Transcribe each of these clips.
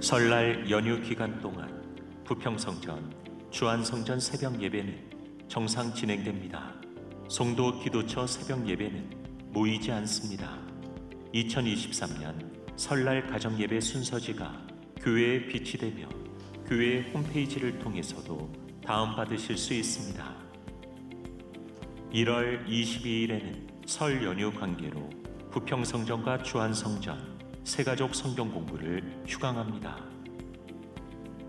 설날 연휴 기간 동안 부평성전, 주안성전 새벽 예배는 정상 진행됩니다. 송도 기도처 새벽 예배는 모이지 않습니다. 2023년 설날 가정예배 순서지가 교회에 비치되며 교회 홈페이지를 통해서도 다운받으실 수 있습니다. 1월 22일에는 설 연휴 관계로 부평성전과 주안성전 새가족 성경 공부를 휴강합니다.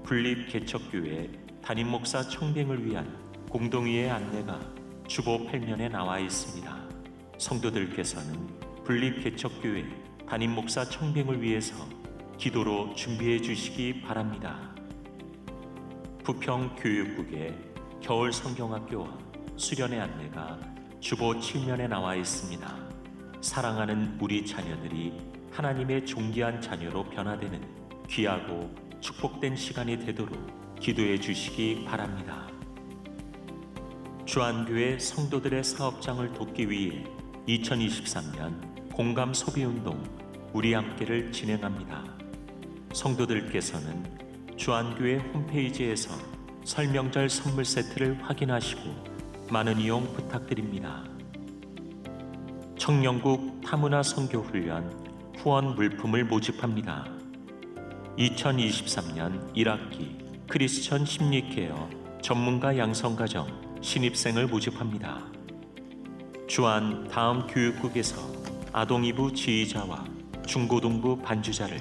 분립개척교회 담임목사 청빙을 위한 공동의회 안내가 주보 8면에 나와 있습니다. 성도들께서는 분립개척교회 담임목사 청빙을 위해서 기도로 준비해 주시기 바랍니다. 부평교육국의 겨울 성경학교와 수련회 안내가 주보 7면에 나와 있습니다. 사랑하는 우리 자녀들이 하나님의 존귀한 자녀로 변화되는 귀하고 축복된 시간이 되도록 기도해 주시기 바랍니다. 주안교회 성도들의 사업장을 돕기 위해 2023년 공감 소비운동 우리 함께를 진행합니다. 성도들께서는 주안교회 홈페이지에서 설명절 선물 세트를 확인하시고 많은 이용 부탁드립니다. 청년국 타문화 선교훈련 후원 물품을 모집합니다. 2023년 1학기 크리스천 심리케어 전문가 양성가정 신입생을 모집합니다. 주안 다음 교육국에서 아동이부 지휘자와 중고등부 반주자를,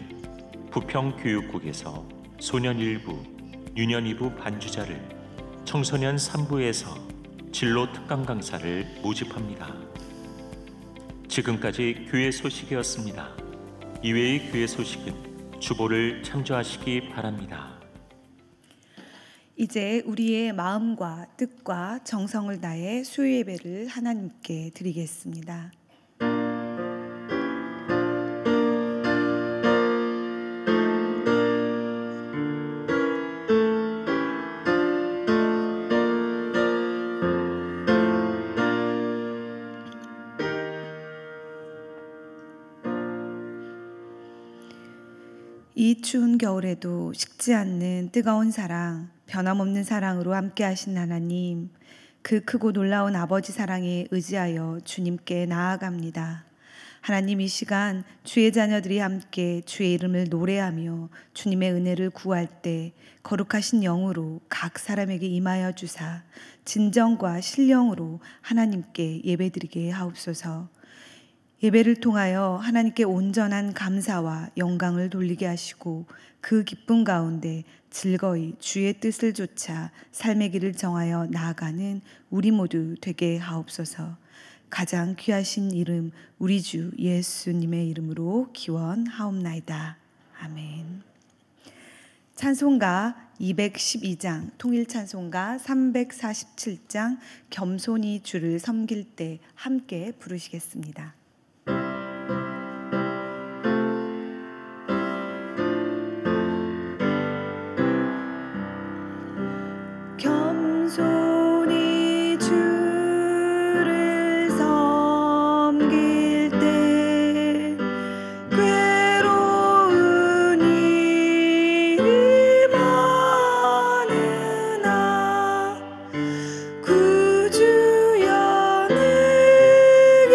부평교육국에서 소년 1부, 유년 2부 반주자를, 청소년 3부에서 진로 특강 강사를 모집합니다. 지금까지 교회 소식이었습니다. 이외의 교회 소식은 주보를 참조하시기 바랍니다. 이제 우리의 마음과 뜻과 정성을 다해 수요 예배를 하나님께 드리겠습니다. 이 추운 겨울에도 식지 않는 뜨거운 사랑, 변함없는 사랑으로 함께 하신 하나님, 그 크고 놀라운 아버지 사랑에 의지하여 주님께 나아갑니다. 하나님, 이 시간 주의 자녀들이 함께 주의 이름을 노래하며 주님의 은혜를 구할 때 거룩하신 영으로 각 사람에게 임하여 주사 진정과 신령으로 하나님께 예배드리게 하옵소서. 예배를 통하여 하나님께 온전한 감사와 영광을 돌리게 하시고 그 기쁨 가운데 즐거이 주의 뜻을 좇아 삶의 길을 정하여 나아가는 우리 모두 되게 하옵소서. 가장 귀하신 이름 우리 주 예수님의 이름으로 기원하옵나이다. 아멘. 찬송가 212장, 통일찬송가 347장 겸손히 주를 섬길 때 함께 부르시겠습니다. 겸손히 주를 섬길 때 괴로운 일이 많으나 구주여 내게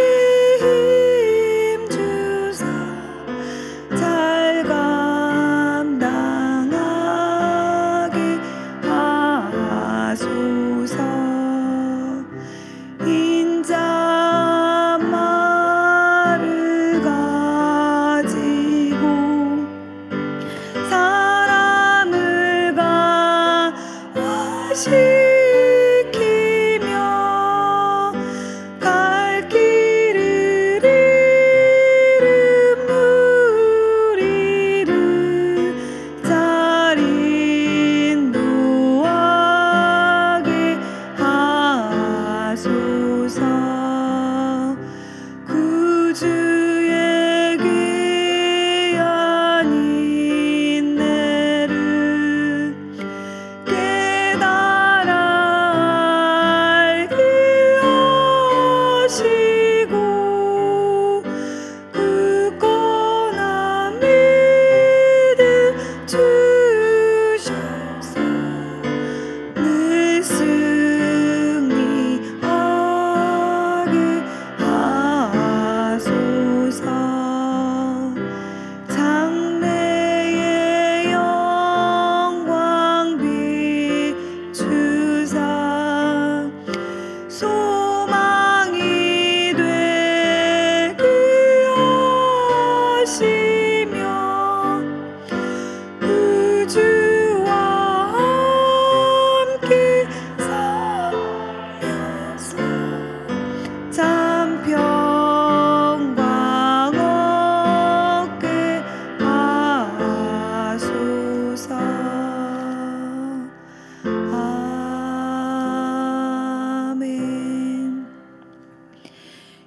힘주사 잘 감당하게 하소서. 인자말을 가지고 사람을 강화시키며 갈 길을 잃은 무리를 잘 인도하게 하소서. 구주의 귀한 인내를 깨달아 알게 하시고 굳건한 믿음 주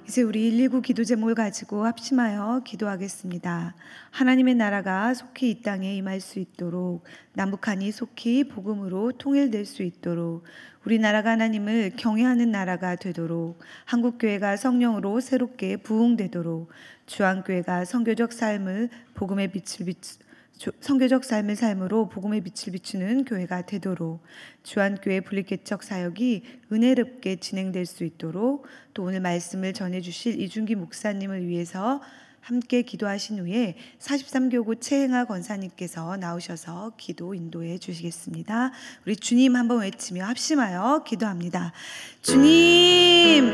이제 우리 119 기도 제목을 가지고 합심하여 기도하겠습니다. 하나님의 나라가 속히 이 땅에 임할 수 있도록, 남북한이 속히 복음으로 통일될 수 있도록, 우리나라가 하나님을 경외하는 나라가 되도록, 한국교회가 성령으로 새롭게 부흥되도록, 주한교회가 선교적 삶을 삶으로 복음의 빛을 비추는 교회가 되도록, 주한교회 분립개척 사역이 은혜롭게 진행될 수 있도록, 또 오늘 말씀을 전해주실 이준기 목사님을 위해서 함께 기도하신 후에 43교구 최행하 권사님께서 나오셔서 기도 인도해 주시겠습니다. 우리 주님 한번 외치며 합심하여 기도합니다. 주님,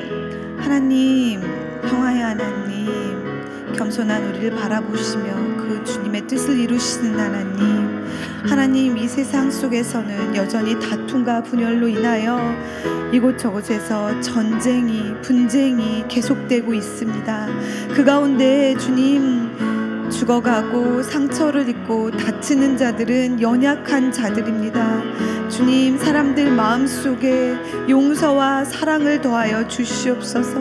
하나님, 평화의 하나님, 겸손한 우리를 바라보시며 그 주님의 뜻을 이루시는 하나님, 하나님, 이 세상 속에서는 여전히 다툼과 분열로 인하여 이곳저곳에서 전쟁이, 분쟁이 계속되고 있습니다. 그 가운데 주님, 죽어가고 상처를 입고 다치는 자들은 연약한 자들입니다. 주님, 사람들 마음속에 용서와 사랑을 더하여 주시옵소서.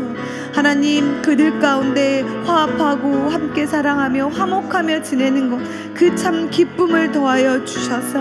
하나님, 그들 가운데 화합하고 함께 사랑하며 화목하며 지내는 것, 그 참 기쁨을 더하여 주셔서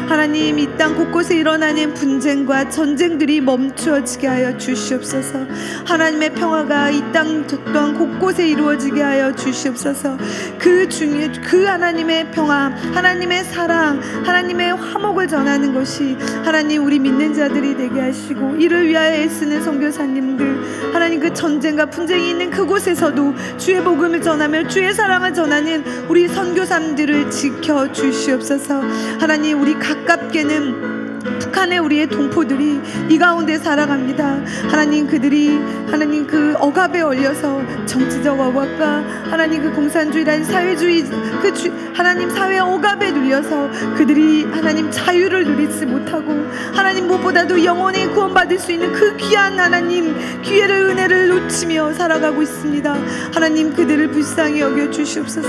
하나님, 이 땅 곳곳에 일어나는 분쟁과 전쟁들이 멈추어지게 하여 주시옵소서. 하나님의 평화가 이 땅 또한 곳곳에 이루어지게 하여 주시옵소서. 그 하나님의 평화, 하나님의 사랑, 하나님의 화목을 전하는 것이 하나님, 우리 믿는 자들이 되게 하시고, 이를 위하여 애쓰는 선교사님들, 하나님, 그 전쟁과 분쟁이 있는 그곳에서도 주의 복음을 전하며 주의 사랑을 전하는 우리 선교사님들을 지켜 주시옵소서. 하나님, 우리 가깝게는 북한의 우리의 동포들이 이 가운데 살아갑니다. 하나님, 그들이 하나님 그 억압에 올려서 정치적 억압과 하나님 그 공산주의라는 사회주의 하나님 사회 억압에 눌려서 그들이 하나님 자유를 누리지 못하고, 하나님 무엇보다도 영원히 구원받을 수 있는 그 귀한 하나님 기회를, 은혜를 놓치며 살아가고 있습니다. 하나님, 그들을 불쌍히 여겨 주시옵소서.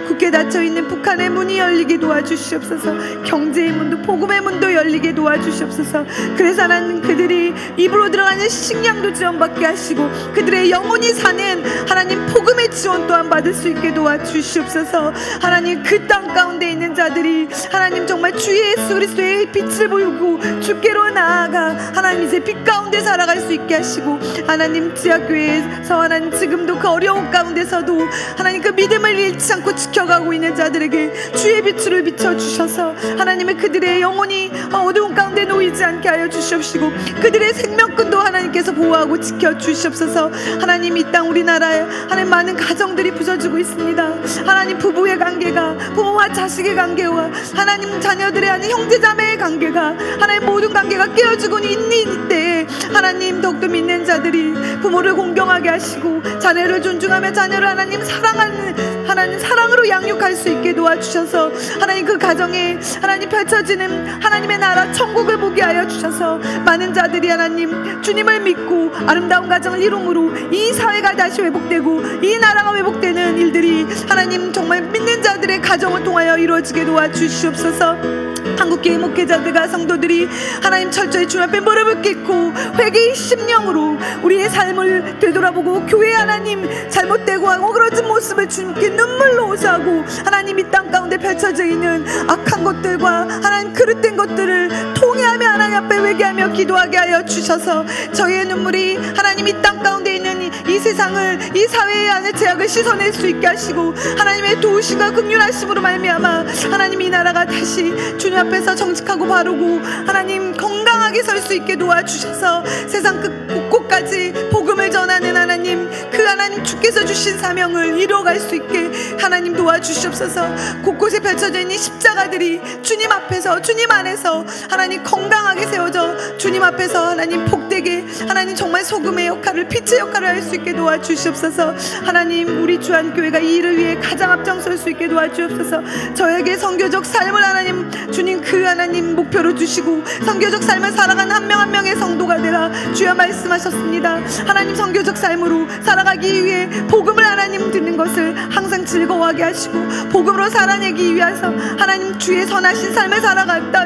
굳게 닫혀있는 북한의 문이 열리게 도와주시옵소서. 경제의 문도, 복음의 문도 열리게 도와주시옵소서. 그래서 하나님, 그들이 입으로 들어가는 식량도 지원받게 하시고, 그들의 영혼이 사는 하나님 복음의 지원 또한 받을 수 있게 도와주시옵소서. 하나님, 그 땅 가운데 있는 자들이 하나님 정말 주 예수 그리스도의 빛을 보이고 주께로 나아가 하나님 이제 빛 가운데 살아갈 수 있게 하시고, 하나님 지하교회에서 하나님 지금도 그 어려운 가운데서도 하나님 그 믿음을 잃지 않고 지켜가고 있는 자들에게 주의 빛을 비춰주셔서 하나님의 그들의 영혼이 어두운 가운데 놓이지 않게 하여 주시옵시고, 그들의 생명권도 하나님께서 보호하고 지켜주시옵소서. 하나님, 이 땅 우리나라에 하나님 많은 가정들이 부서지고 있습니다. 하나님, 부부의 관계가, 부모와 자식의 관계와 하나님 자녀들의 아닌 형제자매의 관계가, 하나님 모든 관계가 깨어지고 있는 이때에 하나님 더욱더 믿는 자들이 부모를 공경하게 하시고, 자녀를 존중하며 자녀를 하나님 사랑하는 하나님 사랑으로 양육할 수 있게 도와주셔서 하나님 그 가정에 하나님 펼쳐지는 하나님의 나라 천국을 보게 하여 주셔서 많은 자들이 하나님 주님을 믿고 아름다운 가정을 이룸으로 이 사회가 다시 회복되고 이 나라가 회복되는 일들이 하나님 정말 믿는 자들의 가정을 통하여 이루어지게 도와주시옵소서. 한국교회 목회자들과 성도들이 하나님 철저히 주님 앞에 무릎을 꿇고 회개의 심령으로 우리의 삶을 되돌아보고, 교회 하나님 잘못되고 어그러진 모습을 주님께 눈물로 호소하고, 하나님 이 땅 가운데 펼쳐져 있는 악한 것들과 하나님 그릇된 것들을 통회하며 하나님 앞에 회개하며 기도하게 하여 주셔서 저희의 눈물이 하나님 이 땅 가운데 있는 이 세상을, 이 사회의 안에 제약을 씻어낼 수 있게 하시고, 하나님의 도우심과 긍휼하심으로 말미암아 하나님 이 나라가 다시 주님 앞에서 정직하고 바르고 하나님 건강하게 설 수 있게 도와주셔서 세상 곳곳까지 복음을 전하는 하나님, 그 하나님 주께서 주신 사명을 이루어갈 수 있게 하나님 도와주시옵소서. 곳곳에 펼쳐져 있는 십자가들이 주님 앞에서, 주님 안에서 하나님 건강하게 세워져 주님 앞에서 하나님 복되게 하나님 정말 소금의 역할을, 빛의 역할을 할 수 있게 도와주시옵소서. 하나님, 우리 주한교회가 이 일을 위해 가장 앞장설 수 있게 도와주옵소서. 저에게 선교적 삶을 하나님 주님 그 하나님 목표로 주시고, 선교적 삶을 살아가는 한 명 한 명의 성도가 되라 주여 말씀하셨습니다. 하나님, 선교적 삶으로 살아가기 살아내기 위해 복음을 하나님 듣는 것을 항상 즐거워하게 하시고 복음으로 살아내기 위해서 하나님 주의 선하신 삶을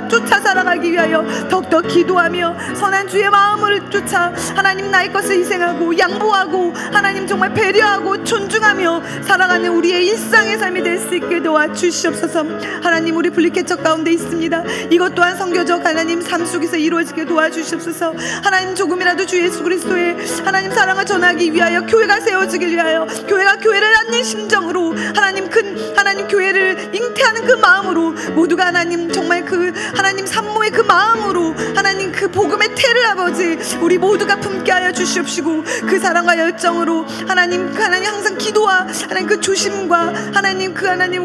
쫓아 살아가기 위하여 더욱더 기도하며 선한 주의 마음을 쫓아 하나님 나의 것을 희생하고 양보하고 하나님 정말 배려하고 존중하며 살아가는 우리의 일상의 삶이 될 수 있게 도와주시옵소서. 하나님 우리 분리개척 가운데 있습니다. 이것 또한 선교적 하나님 삶 속에서 이루어지게 도와주시옵소서. 하나님 조금이라도 주 예수 그리스도의 하나님 사랑을 전하기 위하여 교회가 세워지길 위하여 교회가 교회를 낳는 심정으로 하나님 교회를 잉태하는 그 마음으로 모두가 하나님 정말 그 하나님 산모의 그 마음으로 하나님 그 복음의 태를 아버지 우리 모두가 품게 하여 주시옵시고 그 사랑과 열정으로 하나님 항상 기도와 하나님 그 조심과 하나님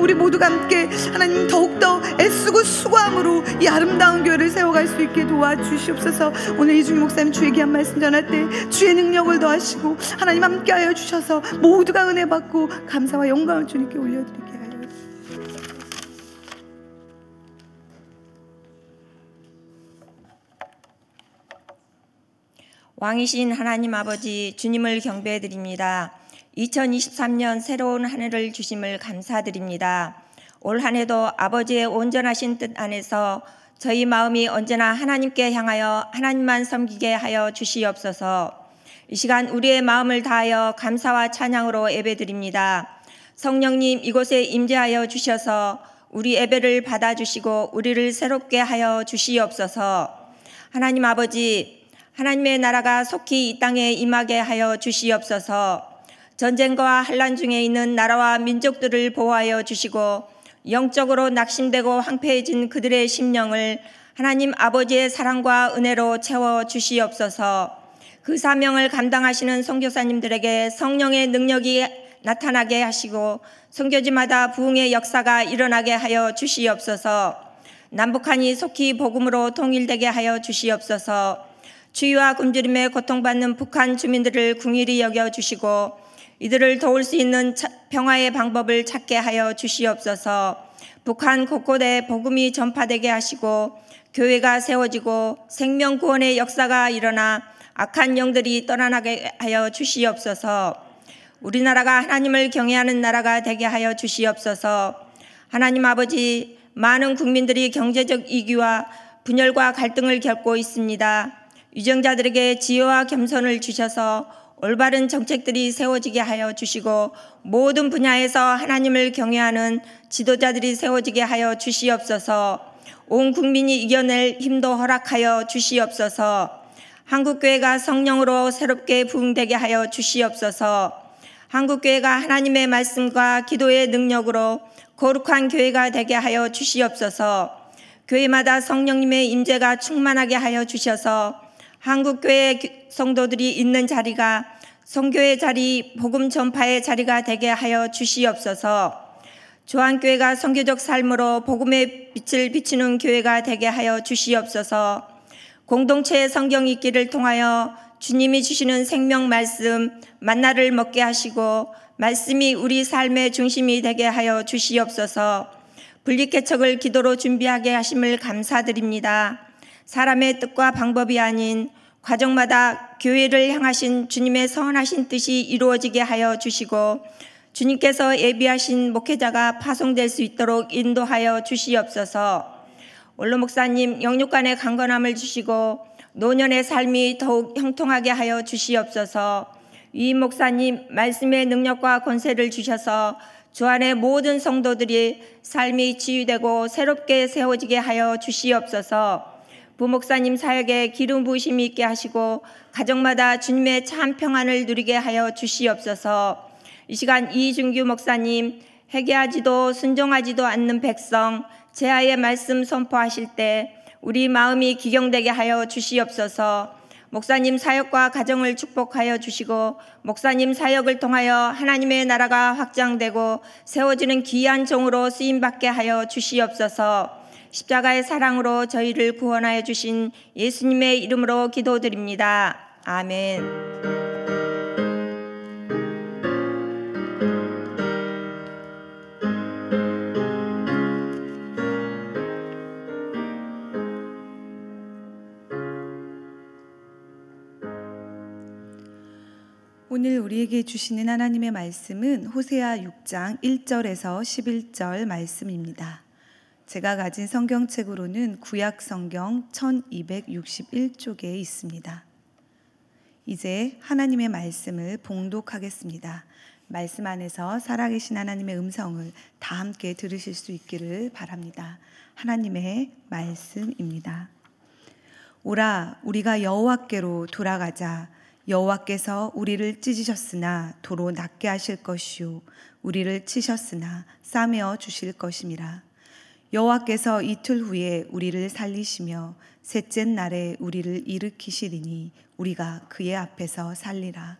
우리 모두가 함께 하나님 더욱더 애쓰고 수고함으로 이 아름다운 교회를 세워갈 수 있게 도와주시옵소서. 오늘 이중희 목사님 주의 귀한 말씀 전할 때 주의 능력을 더하시고 하나님 함께하여 주셔서 모두가 은혜 받고 감사와 영광을 주님께 올려드리게 하여 왕이신 하나님 아버지 주님을 경배드립니다. 2023년 새로운 한 해를 주심을 감사드립니다. 올 한 해도 아버지의 온전하신 뜻 안에서 저희 마음이 언제나 하나님께 향하여 하나님만 섬기게 하여 주시옵소서. 이 시간 우리의 마음을 다하여 감사와 찬양으로 예배드립니다. 성령님 이곳에 임재하여 주셔서 우리 예배를 받아주시고 우리를 새롭게 하여 주시옵소서. 하나님 아버지 하나님의 나라가 속히 이 땅에 임하게 하여 주시옵소서. 전쟁과 환난 중에 있는 나라와 민족들을 보호하여 주시고 영적으로 낙심되고 황폐해진 그들의 심령을 하나님 아버지의 사랑과 은혜로 채워 주시옵소서. 그 사명을 감당하시는 선교사님들에게 성령의 능력이 나타나게 하시고 선교지마다 부흥의 역사가 일어나게 하여 주시옵소서. 남북한이 속히 복음으로 통일되게 하여 주시옵소서. 추위와 굶주림에 고통받는 북한 주민들을 긍휼히 여겨주시고 이들을 도울 수 있는 평화의 방법을 찾게 하여 주시옵소서. 북한 곳곳에 복음이 전파되게 하시고 교회가 세워지고 생명 구원의 역사가 일어나 악한 영들이 떠나게 하여 주시옵소서. 우리나라가 하나님을 경외하는 나라가 되게 하여 주시옵소서. 하나님 아버지 많은 국민들이 경제적 위기와 분열과 갈등을 겪고 있습니다. 유정자들에게 지혜와 겸손을 주셔서 올바른 정책들이 세워지게 하여 주시고 모든 분야에서 하나님을 경외하는 지도자들이 세워지게 하여 주시옵소서. 온 국민이 이겨낼 힘도 허락하여 주시옵소서. 한국교회가 성령으로 새롭게 부흥되게 하여 주시옵소서. 한국교회가 하나님의 말씀과 기도의 능력으로 거룩한 교회가 되게 하여 주시옵소서. 교회마다 성령님의 임재가 충만하게 하여 주셔서 한국교회 성도들이 있는 자리가 선교의 자리, 복음 전파의 자리가 되게 하여 주시옵소서. 조한교회가 선교적 삶으로 복음의 빛을 비추는 교회가 되게 하여 주시옵소서. 공동체의 성경 읽기를 통하여 주님이 주시는 생명 말씀 만나를 먹게 하시고 말씀이 우리 삶의 중심이 되게 하여 주시옵소서. 분리개척을 기도로 준비하게 하심을 감사드립니다. 사람의 뜻과 방법이 아닌 과정마다 교회를 향하신 주님의 선하신 뜻이 이루어지게 하여 주시고 주님께서 예비하신 목회자가 파송될 수 있도록 인도하여 주시옵소서. 원로 목사님 영육간의 강건함을 주시고 노년의 삶이 더욱 형통하게 하여 주시옵소서. 이 목사님 말씀의 능력과 권세를 주셔서 주 안의 모든 성도들이 삶이 치유되고 새롭게 세워지게 하여 주시옵소서. 부목사님 사역에 기름 부으심이 있게 하시고 가정마다 주님의 참 평안을 누리게 하여 주시옵소서. 이 시간 이준규 목사님 회개하지도 순종하지도 않는 백성 제아의 말씀 선포하실 때 우리 마음이 기경되게 하여 주시옵소서. 목사님 사역과 가정을 축복하여 주시고 목사님 사역을 통하여 하나님의 나라가 확장되고 세워지는 귀한 종으로 쓰임받게 하여 주시옵소서. 십자가의 사랑으로 저희를 구원하여 주신 예수님의 이름으로 기도드립니다. 아멘. 오늘 우리에게 주시는 하나님의 말씀은 호세아 6장 1절에서 11절 말씀입니다. 제가 가진 성경책으로는 구약 성경 1261쪽에 있습니다. 이제 하나님의 말씀을 봉독하겠습니다. 말씀 안에서 살아계신 하나님의 음성을 다 함께 들으실 수 있기를 바랍니다. 하나님의 말씀입니다. 오라, 우리가 여호와께로 돌아가자. 여호와께서 우리를 찢으셨으나 도로 낫게 하실 것이요 우리를 치셨으나 싸매어 주실 것임이라. 여호와께서 이틀 후에 우리를 살리시며 셋째 날에 우리를 일으키시리니 우리가 그의 앞에서 살리라.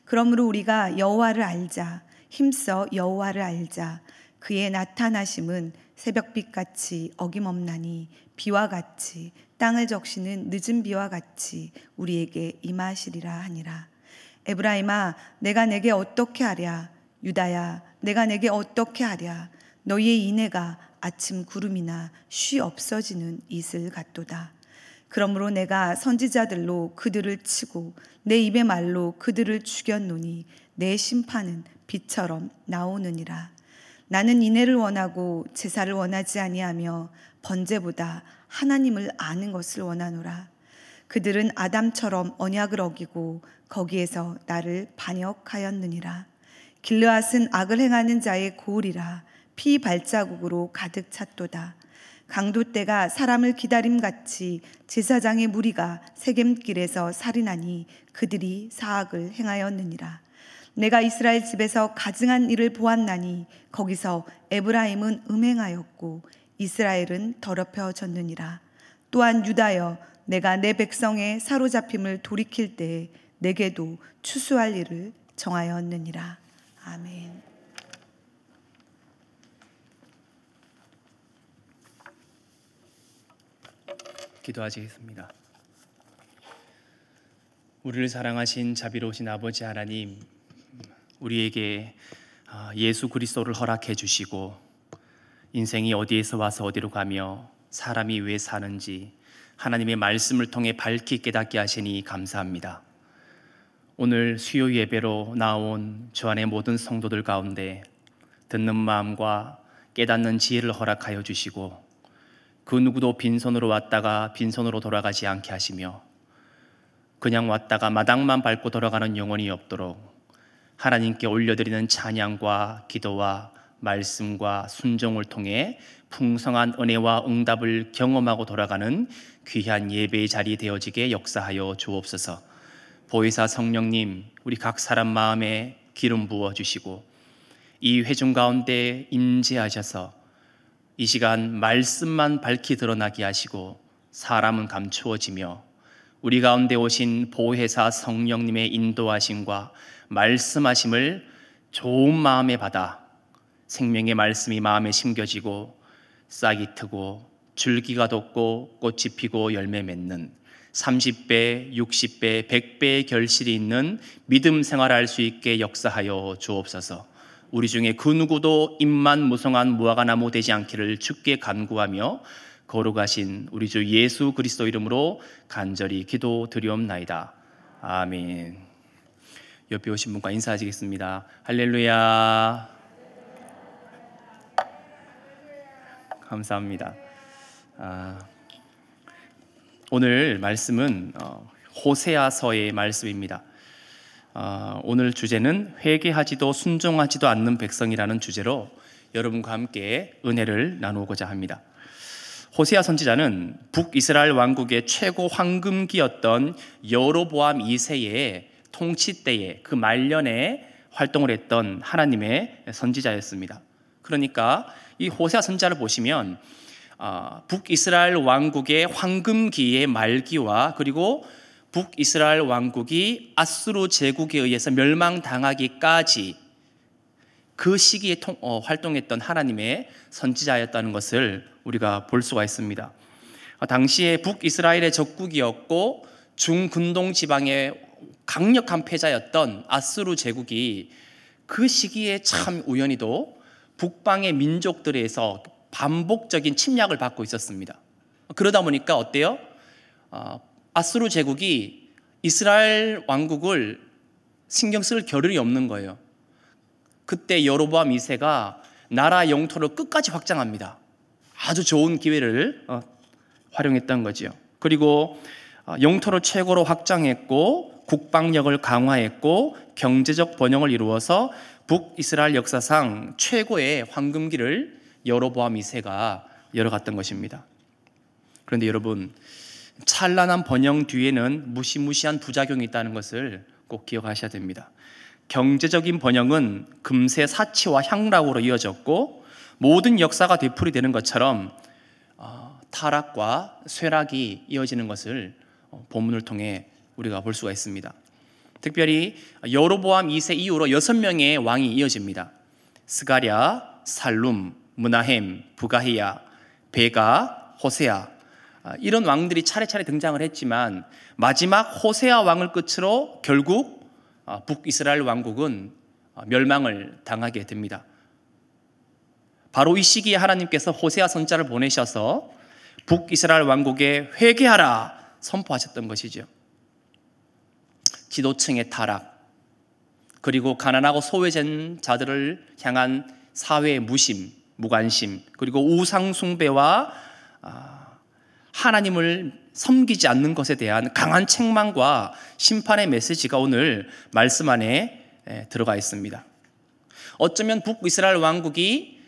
그러므로 우리가 여호와를 알자. 힘써 여호와를 알자. 그의 나타나심은 새벽빛같이 어김없나니 비와 같이 땅을 적시는 늦은 비와 같이 우리에게 임하시리라 하니라. 에브라임아, 내가 내게 어떻게 하랴? 유다야, 내가 내게 어떻게 하랴? 너희의 인애가 아침 구름이나 쉬 없어지는 이슬 같도다. 그러므로 내가 선지자들로 그들을 치고 내 입의 말로 그들을 죽였노니 내 심판은 비처럼 나오느니라. 나는 인애를 원하고 제사를 원하지 아니하며 번제보다 하나님을 아는 것을 원하노라. 그들은 아담처럼 언약을 어기고 거기에서 나를 반역하였느니라. 길르앗은 악을 행하는 자의 고을이라. 피 발자국으로 가득 찼도다. 강도떼가 사람을 기다림같이 제사장의 무리가 세겜길에서 살인하니 그들이 사악을 행하였느니라. 내가 이스라엘 집에서 가증한 일을 보았나니 거기서 에브라임은 음행하였고 이스라엘은 더럽혀졌느니라. 또한 유다여, 내가 내 백성의 사로잡힘을 돌이킬 때에 내게도 추수할 일을 정하였느니라. 아멘. 기도하시겠습니다. 우리를 사랑하신 자비로우신 아버지 하나님, 우리에게 예수 그리스도를 허락해 주시고 인생이 어디에서 와서 어디로 가며 사람이 왜 사는지 하나님의 말씀을 통해 밝히 깨닫게 하시니 감사합니다. 오늘 수요 예배로 나온 주 안의 모든 성도들 가운데 듣는 마음과 깨닫는 지혜를 허락하여 주시고 그 누구도 빈손으로 왔다가 빈손으로 돌아가지 않게 하시며 그냥 왔다가 마당만 밟고 돌아가는 영혼이 없도록 하나님께 올려드리는 찬양과 기도와 말씀과 순종을 통해 풍성한 은혜와 응답을 경험하고 돌아가는 귀한 예배의 자리 되어지게 역사하여 주옵소서. 보혜사 성령님, 우리 각 사람 마음에 기름 부어주시고 이 회중 가운데 임재하셔서 이 시간 말씀만 밝히 드러나게 하시고 사람은 감추어지며 우리 가운데 오신 보혜사 성령님의 인도하심과 말씀하심을 좋은 마음에 받아 생명의 말씀이 마음에 심겨지고 싹이 트고 줄기가 돋고 꽃이 피고 열매 맺는 30배, 60배, 100배의 결실이 있는 믿음 생활을 할 수 있게 역사하여 주옵소서. 우리 중에 그 누구도 입만 무성한 무화과나무 되지 않기를 주께 간구하며 거룩하신 우리 주 예수 그리스도 이름으로 간절히 기도드리옵나이다. 아멘. 옆에 오신 분과 인사하시겠습니다. 할렐루야. 감사합니다. 오늘 말씀은 호세아서의 말씀입니다. 오늘 주제는 회개하지도 순종하지도 않는 백성이라는 주제로 여러분과 함께 은혜를 나누고자 합니다. 호세아 선지자는 북이스라엘 왕국의 최고 황금기였던 여로보암 2세의 통치 때에 그 말년에 활동을 했던 하나님의 선지자였습니다. 그러니까 이 호세아 선지자를 보시면 북이스라엘 왕국의 황금기의 말기와 그리고 북이스라엘 왕국이 아수르 제국에 의해서 멸망당하기까지 그 시기에 활동했던 하나님의 선지자였다는 것을 우리가 볼 수가 있습니다. 당시에 북이스라엘의 적국이었고 중근동 지방의 강력한 패자였던 아수르 제국이 그 시기에 참 우연히도 북방의 민족들에서 반복적인 침략을 받고 있었습니다. 그러다 보니까 어때요? 아수르 제국이 이스라엘 왕국을 신경 쓸 겨를이 없는 거예요. 그때 여로보암 2세가 나라 영토를 끝까지 확장합니다. 아주 좋은 기회를 활용했던 거죠. 그리고 영토를 최고로 확장했고 국방력을 강화했고 경제적 번영을 이루어서 북이스라엘 역사상 최고의 황금기를 여로보암 2세가 열어갔던 것입니다. 그런데 여러분, 찬란한 번영 뒤에는 무시무시한 부작용이 있다는 것을 꼭 기억하셔야 됩니다. 경제적인 번영은 금세 사치와 향락으로 이어졌고 모든 역사가 되풀이되는 것처럼 타락과 쇠락이 이어지는 것을 본문을 통해 우리가 볼 수가 있습니다. 특별히 여로보암 2세 이후로 6명의 왕이 이어집니다. 스가랴, 살룸, 므나헴, 부가히야, 베가, 호세아, 이런 왕들이 차례차례 등장을 했지만 마지막 호세아 왕을 끝으로 결국 북이스라엘 왕국은 멸망을 당하게 됩니다. 바로 이 시기에 하나님께서 호세아 선자를 보내셔서 북이스라엘 왕국에 회개하라 선포하셨던 것이죠. 지도층의 타락, 그리고 가난하고 소외된 자들을 향한 사회의 무심, 무관심, 그리고 우상 숭배와 하나님을 섬기지 않는 것에 대한 강한 책망과 심판의 메시지가 오늘 말씀 안에 들어가 있습니다. 어쩌면 북이스라엘 왕국이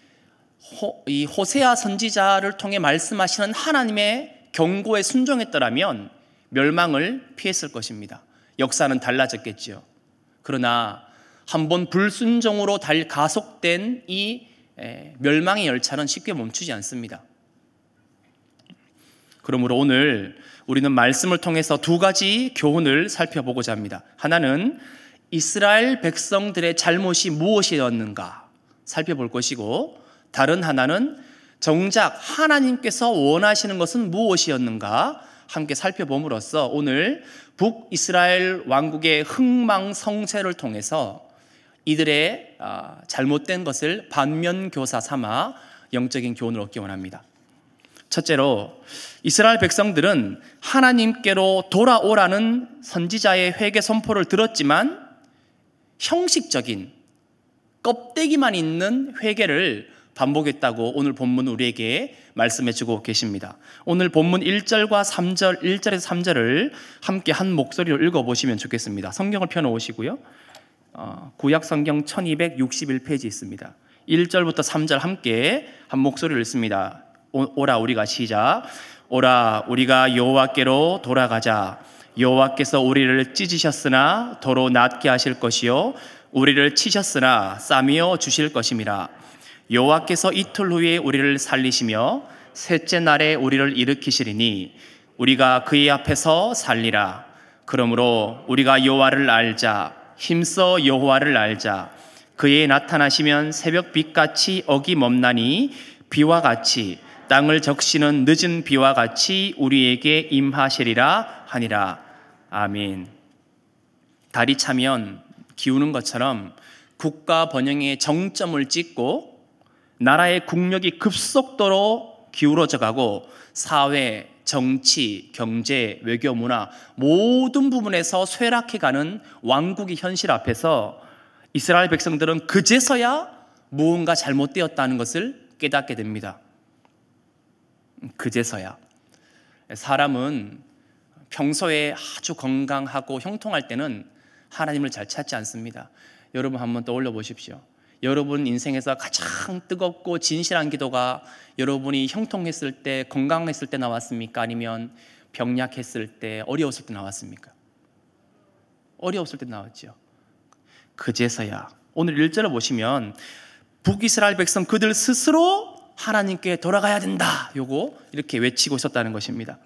이 호세아 선지자를 통해 말씀하시는 하나님의 경고에 순종했더라면 멸망을 피했을 것입니다. 역사는 달라졌겠지요. 그러나 한번 불순종으로 가속된 이 멸망의 열차는 쉽게 멈추지 않습니다. 그러므로 오늘 우리는 말씀을 통해서 두 가지 교훈을 살펴보고자 합니다. 하나는 이스라엘 백성들의 잘못이 무엇이었는가 살펴볼 것이고, 다른 하나는 정작 하나님께서 원하시는 것은 무엇이었는가 함께 살펴봄으로써 오늘 북이스라엘 왕국의 흥망성쇠를 통해서 이들의 잘못된 것을 반면교사 삼아 영적인 교훈을 얻기 원합니다. 첫째로, 이스라엘 백성들은 하나님께로 돌아오라는 선지자의 회개 선포를 들었지만 형식적인 껍데기만 있는 회개를 반복했다고 오늘 본문 우리에게 말씀해 주고 계십니다. 오늘 본문 1절과 3절, 1절에서 3절을 함께 한 목소리로 읽어보시면 좋겠습니다. 성경을 펴놓으시고요. 구약 성경 1261페이지 있습니다. 1절부터 3절 함께 한 목소리를 읽습니다. 오라 우리가 시작. 오라 우리가 여호와께로 돌아가자. 여호와께서 우리를 찢으셨으나 도로 낫게 하실 것이요 우리를 치셨으나 싸매어 주실 것임이라. 여호와께서 이틀 후에 우리를 살리시며 셋째 날에 우리를 일으키시리니 우리가 그의 앞에서 살리라. 그러므로 우리가 여호와를 알자. 힘써 여호와를 알자. 그의 나타나시면 새벽빛같이 어김없나니 비와 같이 땅을 적시는 늦은 비와 같이 우리에게 임하시리라 하니라. 아멘. 달이 차면 기우는 것처럼 국가 번영의 정점을 찍고 나라의 국력이 급속도로 기울어져 가고 사회, 정치, 경제, 외교, 문화 모든 부분에서 쇠락해가는 왕국의 현실 앞에서 이스라엘 백성들은 그제서야 무언가 잘못되었다는 것을 깨닫게 됩니다. 그제서야. 사람은 평소에 아주 건강하고 형통할 때는 하나님을 잘 찾지 않습니다. 여러분 한번 떠올려 보십시오. 여러분 인생에서 가장 뜨겁고 진실한 기도가 여러분이 형통했을 때, 건강했을 때 나왔습니까? 아니면 병약했을 때, 어려웠을 때 나왔습니까? 어려웠을 때 나왔죠. 그제서야. 오늘 1절을 보시면 북이스라엘 백성 그들 스스로 하나님께 돌아가야 된다. 요거 이렇게 외치고 있었다는 것입니다.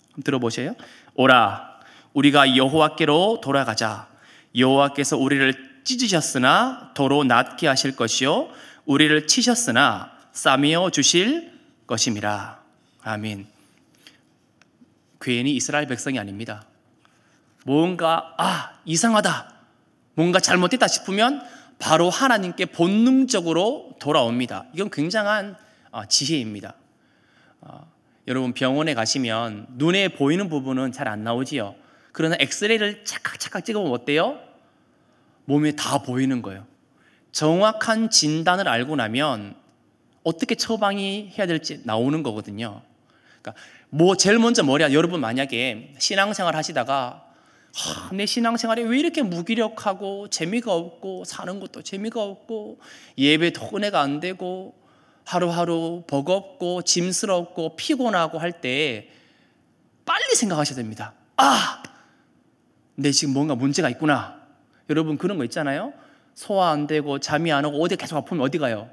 한번 들어보세요. 오라 우리가 여호와께로 돌아가자. 여호와께서 우리를 찢으셨으나 도로 낫게 하실 것이요 우리를 치셨으나 싸매어 주실 것임이라. 아멘. 괜히 이스라엘 백성이 아닙니다. 뭔가 이상하다, 뭔가 잘못됐다 싶으면 바로 하나님께 본능적으로 돌아옵니다. 이건 굉장한 지혜입니다. 여러분 병원에 가시면 눈에 보이는 부분은 잘 안 나오지요. 그러나 엑스레이를 착각착각 찍어보면 어때요? 몸에 다 보이는 거예요. 정확한 진단을 알고 나면 어떻게 처방이 해야 될지 나오는 거거든요. 그러니까 제일 먼저 머리야. 여러분 만약에 신앙생활 하시다가 내 신앙생활이 왜 이렇게 무기력하고 재미가 없고 사는 것도 재미가 없고 예배도 은혜가 안 되고 하루하루 버겁고 짐스럽고 피곤하고 할 때 빨리 생각하셔야 됩니다. 내 지금 뭔가 문제가 있구나. 여러분 그런 거 있잖아요. 소화 안 되고 잠이 안 오고 어디 계속 아프면 어디 가요?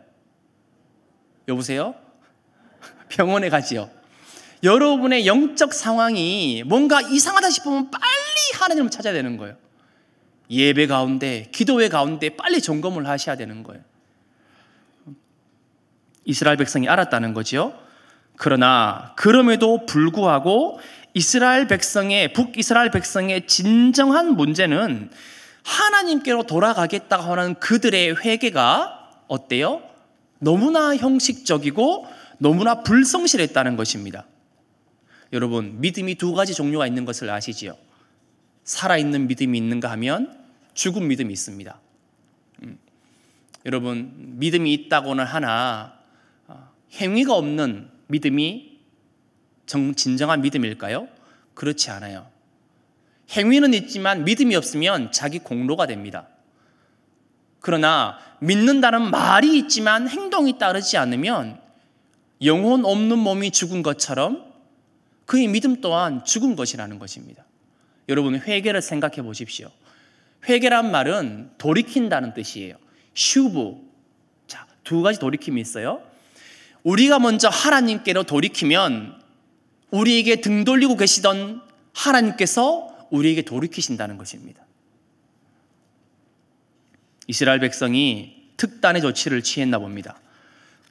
여보세요? 병원에 가지요. 여러분의 영적 상황이 뭔가 이상하다 싶으면 빨리 하나님을 찾아야 되는 거예요. 예배 가운데, 기도회 가운데 빨리 점검을 하셔야 되는 거예요. 이스라엘 백성이 알았다는 거죠. 그러나 그럼에도 불구하고 북이스라엘 백성의 진정한 문제는 하나님께로 돌아가겠다고 하는 그들의 회개가 어때요? 너무나 형식적이고 너무나 불성실했다는 것입니다. 여러분, 믿음이 두 가지 종류가 있는 것을 아시지요? 살아있는 믿음이 있는가 하면 죽은 믿음이 있습니다. 여러분, 믿음이 있다고는 하나 행위가 없는 믿음이 진정한 믿음일까요? 그렇지 않아요. 행위는 있지만 믿음이 없으면 자기 공로가 됩니다. 그러나 믿는다는 말이 있지만 행동이 따르지 않으면 영혼 없는 몸이 죽은 것처럼 그의 믿음 또한 죽은 것이라는 것입니다. 여러분, 회개를 생각해 보십시오. 회개란 말은 돌이킨다는 뜻이에요. 슈브. 자, 두 가지 돌이킴이 있어요. 우리가 먼저 하나님께로 돌이키면 우리에게 등 돌리고 계시던 하나님께서 우리에게 돌이키신다는 것입니다. 이스라엘 백성이 특단의 조치를 취했나 봅니다.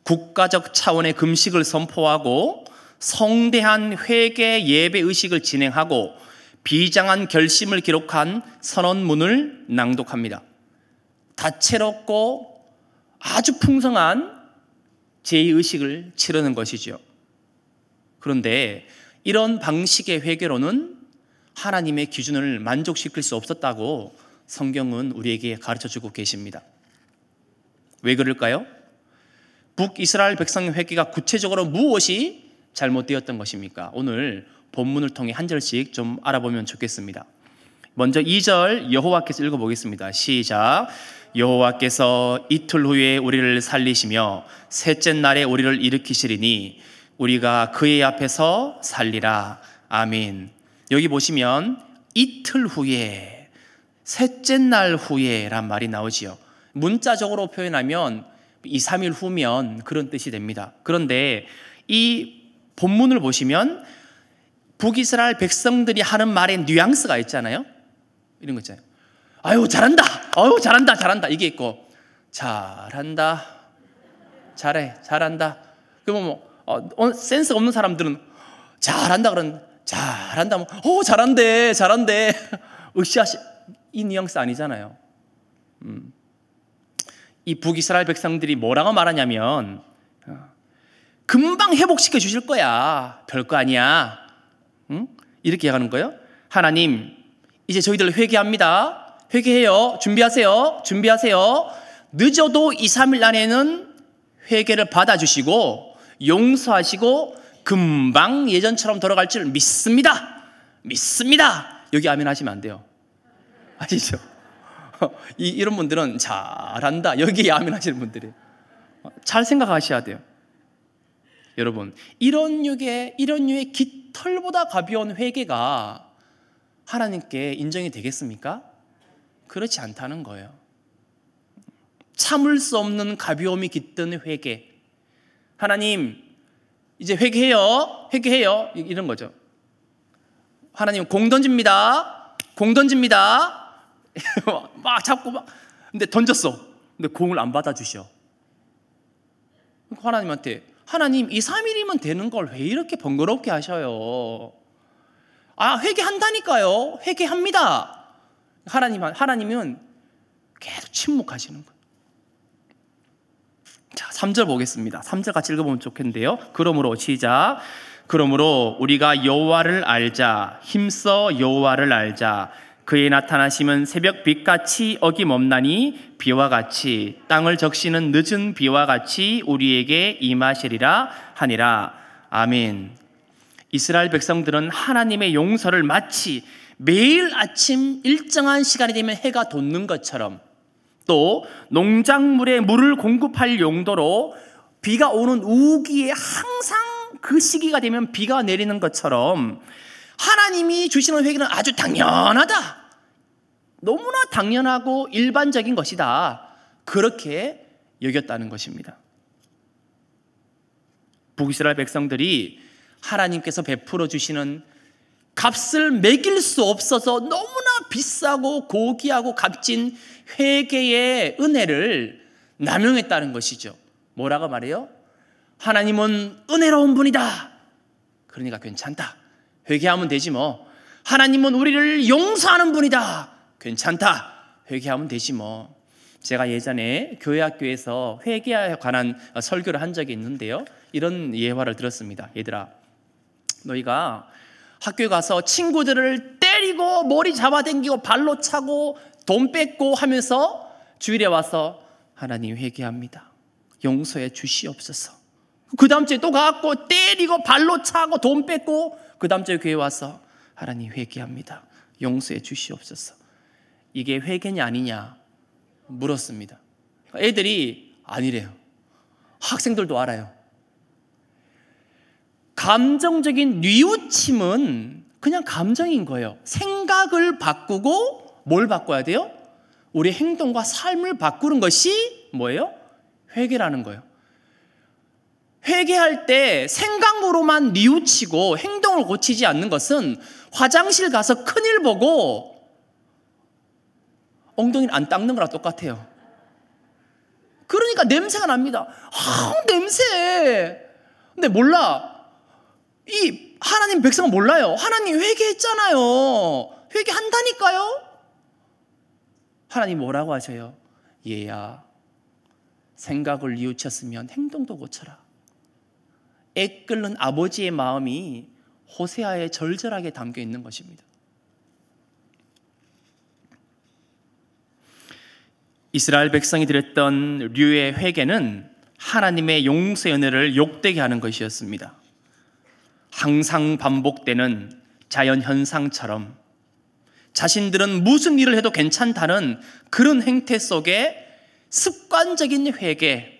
국가적 차원의 금식을 선포하고 성대한 회개 예배 의식을 진행하고 비장한 결심을 기록한 선언문을 낭독합니다. 다채롭고 아주 풍성한 제의의식을 치르는 것이죠. 그런데 이런 방식의 회개로는 하나님의 기준을 만족시킬 수 없었다고 성경은 우리에게 가르쳐주고 계십니다. 왜 그럴까요? 북이스라엘 백성의 회개가 구체적으로 무엇이 잘못되었던 것입니까? 오늘 본문을 통해 한 절씩 좀 알아보면 좋겠습니다. 먼저 2절 여호와께서 읽어보겠습니다. 시작. 여호와께서 이틀 후에 우리를 살리시며 셋째 날에 우리를 일으키시리니 우리가 그의 앞에서 살리라. 아멘. 여기 보시면 이틀 후에, 셋째 날 후에 란 말이 나오지요. 문자적으로 표현하면 2, 3일 후면 그런 뜻이 됩니다. 그런데 이 본문을 보시면 북이스라엘 백성들이 하는 말에 뉘앙스가 있잖아요. 이런 거 있잖아요. 아유 잘한다. 아유 잘한다. 이게 있고 잘한다. 잘해. 잘한다. 그러면 센스 없는 사람들은 잘한다 그러는 잘한다. 잘한대. 으쌰 이 뉘앙스 아니잖아요. 이 북이스라엘 백성들이 뭐라고 말하냐면 금방 회복시켜 주실 거야. 별거 아니야. 이렇게 하는 거예요. 하나님, 이제 저희들 회개합니다. 회개해요. 준비하세요. 늦어도 2, 3일 안에는 회개를 받아주시고 용서하시고 금방 예전처럼 돌아갈 줄 믿습니다. 여기 아멘 하시면 안 돼요. 아시죠? 이런 분들은 잘한다. 여기에 아멘 하시는 분들이 잘 생각하셔야 돼요. 여러분, 이런 류의 깃털보다 가벼운 회개가 하나님께 인정이 되겠습니까? 그렇지 않다는 거예요. 참을 수 없는 가벼움이 깃든 회개. 하나님, 이제 회개해요. 이런 거죠. 하나님, 공 던집니다. 막 잡고 근데 던졌어. 근데 공을 안 받아주셔. 하나님한테, 하나님 2, 3일이면 되는 걸 왜 이렇게 번거롭게 하셔요? 회개한다니까요. 회개합니다. 하나님은 계속 침묵하시는 거예요. 자, 3절 보겠습니다. 3절 같이 읽어보면 좋겠는데요. 그러므로 시작. 그러므로 우리가 여호와를 알자. 힘써 여호와를 알자. 그의 나타나심은 새벽 빛같이 어김없나니 비와 같이 땅을 적시는 늦은 비와 같이 우리에게 임하시리라 하니라. 아멘. 이스라엘 백성들은 하나님의 용서를 마치 매일 아침 일정한 시간이 되면 해가 돋는 것처럼, 또 농작물에 물을 공급할 용도로 비가 오는 우기에 항상 그 시기가 되면 비가 내리는 것처럼 하나님이 주시는 회개는 아주 당연하다, 너무나 당연하고 일반적인 것이다, 그렇게 여겼다는 것입니다. 북이스라엘 백성들이 하나님께서 베풀어 주시는 값을 매길 수 없어서 너무나 비싸고 고귀하고 값진 회개의 은혜를 남용했다는 것이죠. 뭐라고 말해요? 하나님은 은혜로운 분이다, 그러니까 괜찮다, 회개하면 되지 뭐. 하나님은 우리를 용서하는 분이다, 괜찮다, 회개하면 되지 뭐. 제가 예전에 교회 학교에서 회개에 관한 설교를 한 적이 있는데요, 이런 예화를 들었습니다. 얘들아, 너희가 학교에 가서 친구들을 때리고 머리 잡아당기고 발로 차고 돈 뺏고 하면서 주일에 와서 하나님 회개합니다, 용서해 주시옵소서. 그 다음 주에 또 가갖고 때리고 발로 차고 돈 뺏고 그 다음 주에 교회 와서 하나님 회개합니다, 용서해 주시옵소서. 이게 회개냐 아니냐 물었습니다. 애들이 아니래요. 학생들도 알아요. 감정적인 뉘우침은 그냥 감정인 거예요. 생각을 바꾸고 뭘 바꿔야 돼요? 우리 행동과 삶을 바꾸는 것이 뭐예요? 회개라는 거예요. 회개할 때 생각으로만 뉘우치고 행동을 고치지 않는 것은 화장실 가서 큰일 보고 엉덩이를 안 닦는 거랑 똑같아요. 그러니까 냄새가 납니다. 냄새. 근데 몰라. 이 하나님 백성은 몰라요. 하나님 회개했잖아요. 회개한다니까요. 하나님 뭐라고 하셔요? 얘야, 생각을 뉘우쳤으면 행동도 고쳐라. 애 끓는 아버지의 마음이 호세아에 절절하게 담겨 있는 것입니다. 이스라엘 백성이 드렸던 류의 회개는 하나님의 용서의 은혜를 욕되게 하는 것이었습니다. 항상 반복되는 자연현상처럼 자신들은 무슨 일을 해도 괜찮다는 그런 행태 속에 습관적인 회개,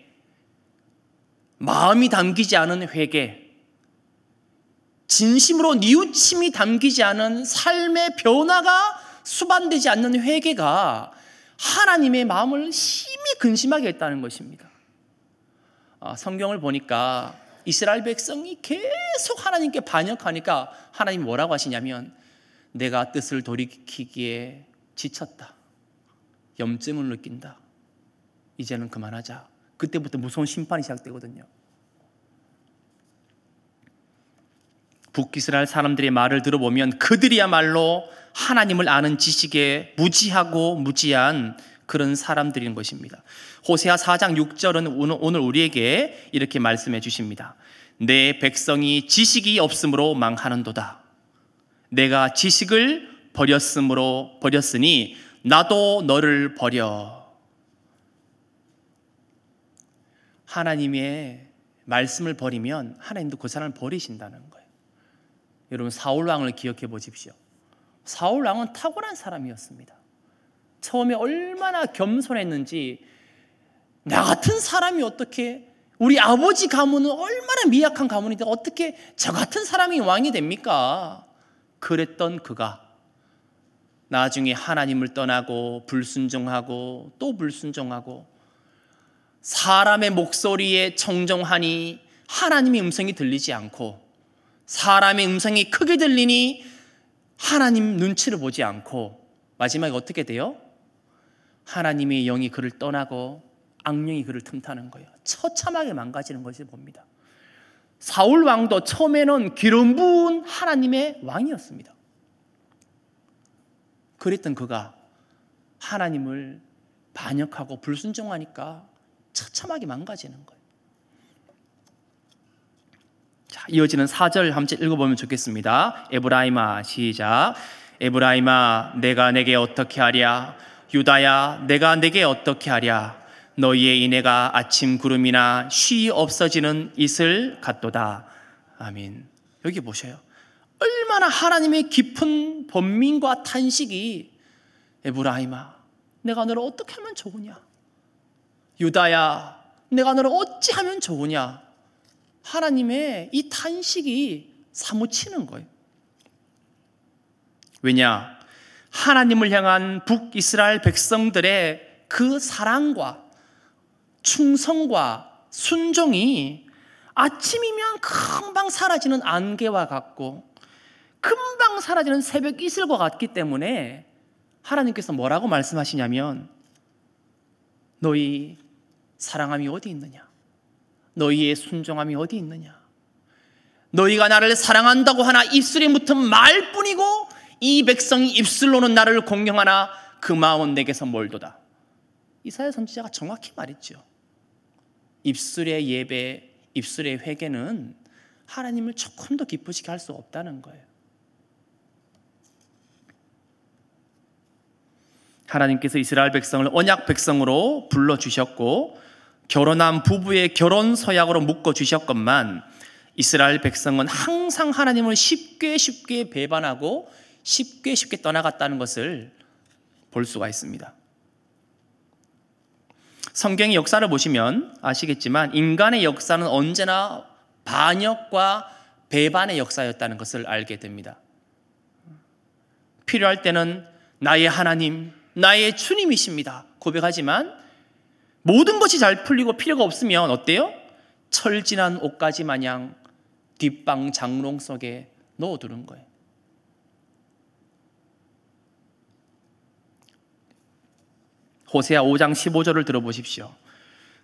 마음이 담기지 않은 회개, 진심으로 뉘우침이 담기지 않은 삶의 변화가 수반되지 않는 회개가 하나님의 마음을 심히 근심하게 했다는 것입니다. 성경을 보니까 이스라엘 백성이 계속 하나님께 반역하니까 하나님이 뭐라고 하시냐면, 내가 뜻을 돌이키기에 지쳤다, 염증을 느낀다, 이제는 그만하자. 그때부터 무서운 심판이 시작되거든요. 북이스라엘 사람들의 말을 들어보면 그들이야말로 하나님을 아는 지식에 무지하고 무지한 그런 사람들인 것입니다. 호세아 4장 6절은 오늘 우리에게 이렇게 말씀해 주십니다. 내 백성이 지식이 없으므로 망하는도다. 내가 지식을 버렸으니 나도 너를 버려. 하나님의 말씀을 버리면 하나님도 그 사람을 버리신다는 거예요. 여러분, 사울 왕을 기억해 보십시오. 사울 왕은 탁월한 사람이었습니다. 처음에 얼마나 겸손했는지, 나 같은 사람이 어떻게, 우리 아버지 가문은 얼마나 미약한 가문인데 어떻게 저 같은 사람이 왕이 됩니까? 그랬던 그가 나중에 하나님을 떠나고 불순종하고 또 불순종하고 사람의 목소리에 청종하니 하나님의 음성이 들리지 않고, 사람의 음성이 크게 들리니 하나님 눈치를 보지 않고, 마지막에 어떻게 돼요? 하나님의 영이 그를 떠나고 악령이 그를 틈타는 거예요. 처참하게 망가지는 것을 봅니다. 사울 왕도 처음에는 기름 부은 하나님의 왕이었습니다. 그랬던 그가 하나님을 반역하고 불순종하니까 처참하게 망가지는 거예요. 자, 이어지는 4절 함께 읽어보면 좋겠습니다. 에브라임아, 시작. 에브라임아 내가 내게 어떻게 하랴? 유다야 내가 내게 어떻게 하랴? 너희의 인애가 아침 구름이나 쉬 없어지는 이슬 같도다. 아멘. 여기 보셔요. 얼마나 하나님의 깊은 번민과 탄식이 에브라임아 내가 너를 어떻게 하면 좋으냐? 유다야 내가 너를 어찌하면 좋으냐? 하나님의 이 탄식이 사무치는 거예요. 왜냐? 하나님을 향한 북이스라엘 백성들의 그 사랑과 충성과 순종이 아침이면 금방 사라지는 안개와 같고 금방 사라지는 새벽 이슬과 같기 때문에 하나님께서 뭐라고 말씀하시냐면 너희 사랑함이 어디 있느냐? 너희의 순종함이 어디 있느냐? 너희가 나를 사랑한다고 하나 입술에 붙은 말뿐이고 이 백성이 입술로는 나를 공경하나 그 마음은 내게서 멀도다. 이사야 선지자가 정확히 말했죠. 입술의 예배, 입술의 회개는 하나님을 조금 더 기쁘시게 할 수 없다는 거예요. 하나님께서 이스라엘 백성을 언약 백성으로 불러주셨고 결혼한 부부의 결혼 서약으로 묶어주셨건만 이스라엘 백성은 항상 하나님을 쉽게 배반하고 쉽게 떠나갔다는 것을 볼 수가 있습니다. 성경의 역사를 보시면 아시겠지만 인간의 역사는 언제나 반역과 배반의 역사였다는 것을 알게 됩니다. 필요할 때는 나의 하나님, 나의 주님이십니다 고백하지만 모든 것이 잘 풀리고 필요가 없으면 어때요? 철진한 옷가지 마냥 뒷방 장롱 속에 넣어두는 거예요. 호세아 5장 15절을 들어보십시오.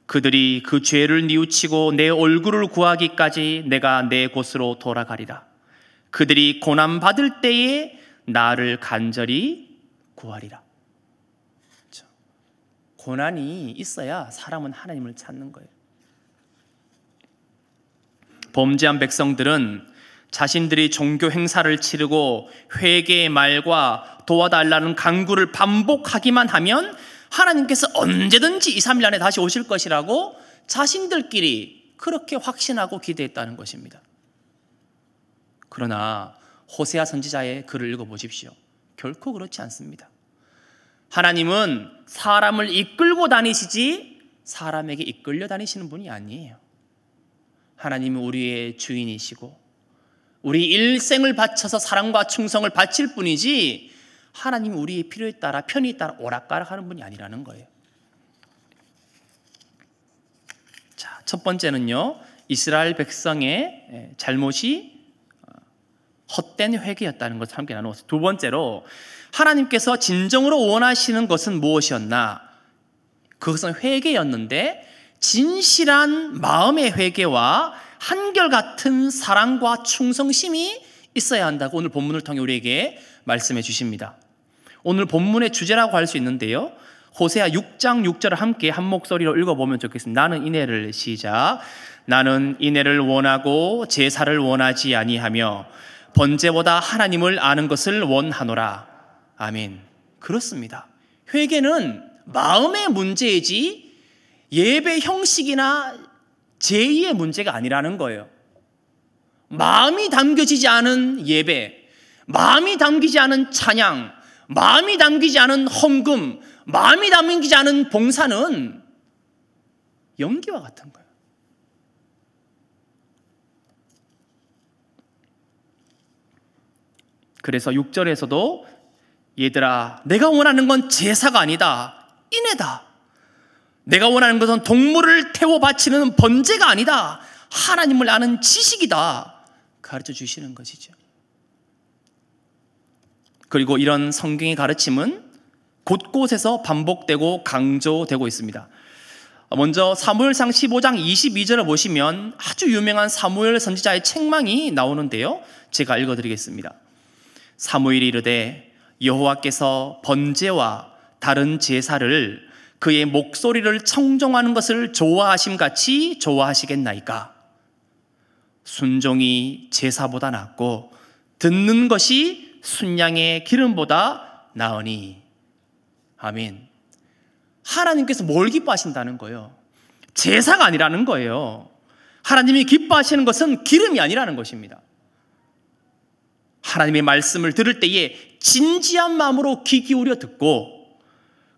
그들이 그 죄를 뉘우치고 내 얼굴을 구하기까지 내가 내 곳으로 돌아가리라. 그들이 고난받을 때에 나를 간절히 구하리라. 그렇죠? 고난이 있어야 사람은 하나님을 찾는 거예요. 범죄한 백성들은 자신들이 종교 행사를 치르고 회개의 말과 도와달라는 간구를 반복하기만 하면 하나님께서 언제든지 2, 3일 안에 다시 오실 것이라고 자신들끼리 그렇게 확신하고 기대했다는 것입니다. 그러나 호세아 선지자의 글을 읽어보십시오. 결코 그렇지 않습니다. 하나님은 사람을 이끌고 다니시지 사람에게 이끌려 다니시는 분이 아니에요. 하나님은 우리의 주인이시고 우리 일생을 바쳐서 사랑과 충성을 바칠 뿐이지 하나님은 우리의 필요에 따라 편의에 따라 오락가락하는 분이 아니라는 거예요. 자, 첫 번째는요, 이스라엘 백성의 잘못이 헛된 회개였다는 것을 함께 나누었어요. 두 번째로 하나님께서 진정으로 원하시는 것은 무엇이었나? 그것은 회개였는데 진실한 마음의 회개와 한결같은 사랑과 충성심이 있어야 한다고 오늘 본문을 통해 우리에게 말씀해 주십니다. 오늘 본문의 주제라고 할 수 있는데요, 호세아 6장 6절을 함께 한 목소리로 읽어보면 좋겠습니다. 나는 인애를 시작. 나는 인애를 원하고 제사를 원하지 아니하며 번제보다 하나님을 아는 것을 원하노라. 아멘. 그렇습니다. 회개는 마음의 문제이지 예배 형식이나 제의의 문제가 아니라는 거예요. 마음이 담겨지지 않은 예배, 마음이 담기지 않은 찬양, 마음이 담기지 않은 헌금, 마음이 담기지 않은 봉사는 연기와 같은 거예요. 그래서 6절에서도 얘들아, 내가 원하는 건 제사가 아니다, 인애다. 내가 원하는 것은 동물을 태워 바치는 번제가 아니다, 하나님을 아는 지식이다 가르쳐 주시는 것이죠. 그리고 이런 성경의 가르침은 곳곳에서 반복되고 강조되고 있습니다. 먼저 사무엘상 15장 22절을 보시면 아주 유명한 사무엘 선지자의 책망이 나오는데요, 제가 읽어드리겠습니다. 사무엘이 이르되 여호와께서 번제와 다른 제사를 그의 목소리를 청종하는 것을 좋아하심같이 좋아하시겠나이까? 순종이 제사보다 낫고 듣는 것이 순양의 기름보다 나으니. 아멘. 하나님께서 뭘 기뻐하신다는 거예요? 제사가 아니라는 거예요. 하나님이 기뻐하시는 것은 기름이 아니라는 것입니다. 하나님의 말씀을 들을 때에 진지한 마음으로 귀 기울여 듣고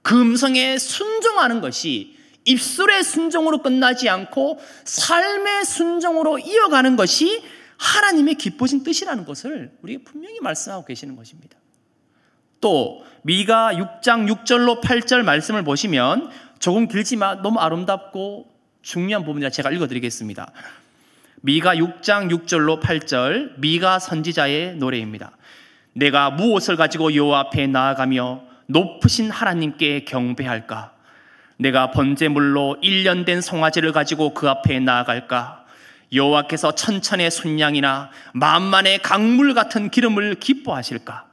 그 음성에 순종하는 것이 입술의 순종으로 끝나지 않고 삶의 순종으로 이어가는 것이 하나님의 기쁘신 뜻이라는 것을 우리에게 분명히 말씀하고 계시는 것입니다. 또 미가 6장 6절로 8절 말씀을 보시면 조금 길지만 너무 아름답고 중요한 부분이라 제가 읽어드리겠습니다. 미가 6장 6절로 8절 미가 선지자의 노래입니다. 내가 무엇을 가지고 여호와 앞에 나아가며 높으신 하나님께 경배할까? 내가 번제물로 1년 된 송아지를 가지고 그 앞에 나아갈까? 여호와께서 천천의 순양이나 만만의 강물 같은 기름을 기뻐하실까?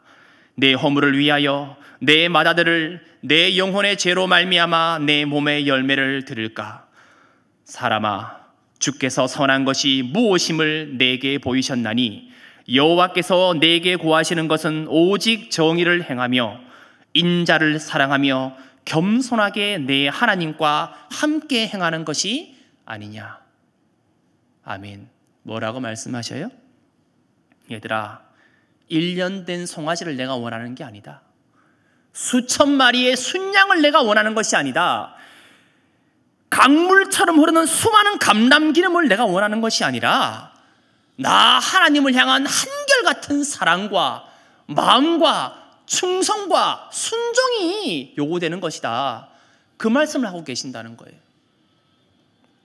내 허물을 위하여 내 맏아들을 내 영혼의 죄로 말미암아 내 몸의 열매를 드릴까? 사람아, 주께서 선한 것이 무엇임을 내게 보이셨나니 여호와께서 내게 구하시는 것은 오직 정의를 행하며 인자를 사랑하며 겸손하게 내 하나님과 함께 행하는 것이 아니냐. 아멘. 뭐라고 말씀하셔요? 얘들아, 1년 된 송아지를 내가 원하는 게 아니다. 수천 마리의 순양을 내가 원하는 것이 아니다. 강물처럼 흐르는 수많은 감람기름을 내가 원하는 것이 아니라 나 하나님을 향한 한결같은 사랑과 마음과 충성과 순종이 요구되는 것이다. 그 말씀을 하고 계신다는 거예요.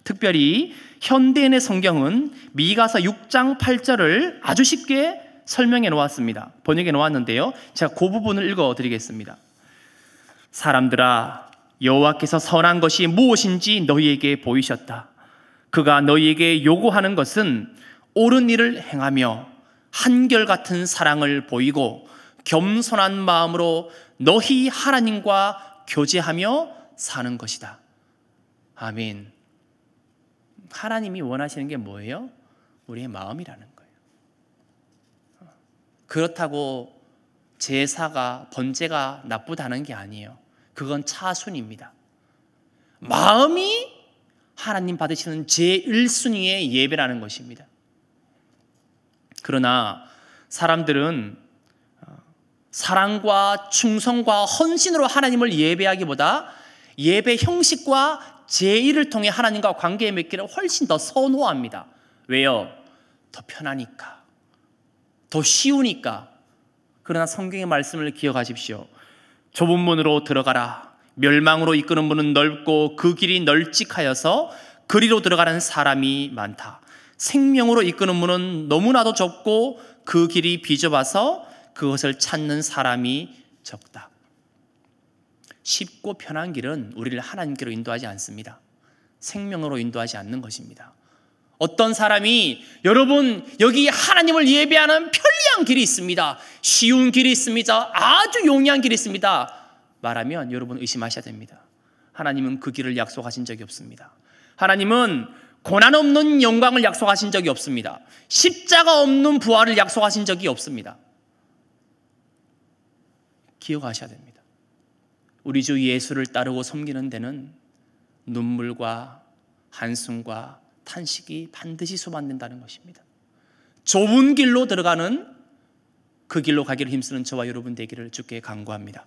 특별히 현대인의 성경은 미가서 6장 8절을 아주 쉽게 설명해 놓았습니다. 번역해 놓았는데요, 제가 그 부분을 읽어드리겠습니다. 사람들아, 여호와께서 선한 것이 무엇인지 너희에게 보이셨다. 그가 너희에게 요구하는 것은 옳은 일을 행하며 한결같은 사랑을 보이고 겸손한 마음으로 너희 하나님과 교제하며 사는 것이다. 아멘. 하나님이 원하시는 게 뭐예요? 우리의 마음이라는 거예요. 그렇다고 제사가, 번제가 나쁘다는 게 아니에요. 그건 차순입니다. 마음이 하나님 받으시는 제1순위의 예배라는 것입니다. 그러나 사람들은 사랑과 충성과 헌신으로 하나님을 예배하기보다 예배 형식과 제1을 통해 하나님과 관계 맺기를 훨씬 더 선호합니다. 왜요? 더 편하니까, 더 쉬우니까. 그러나 성경의 말씀을 기억하십시오. 좁은 문으로 들어가라. 멸망으로 이끄는 문은 넓고 그 길이 널찍하여서 그리로 들어가는 사람이 많다. 생명으로 이끄는 문은 너무나도 좁고 그 길이 비좁아서 그것을 찾는 사람이 적다. 쉽고 편한 길은 우리를 하나님께로 인도하지 않습니다. 생명으로 인도하지 않는 것입니다. 어떤 사람이 여러분 여기 하나님을 예배하는 편리한 길이 있습니다, 쉬운 길이 있습니다, 아주 용이한 길이 있습니다 말하면 여러분 의심하셔야 됩니다. 하나님은 그 길을 약속하신 적이 없습니다. 하나님은 고난 없는 영광을 약속하신 적이 없습니다. 십자가 없는 부활을 약속하신 적이 없습니다. 기억하셔야 됩니다. 우리 주 예수를 따르고 섬기는 데는 눈물과 한숨과 탄식이 반드시 수반된다는 것입니다. 좁은 길로 들어가는 그 길로 가기를 힘쓰는 저와 여러분 되기를 주께 간구합니다.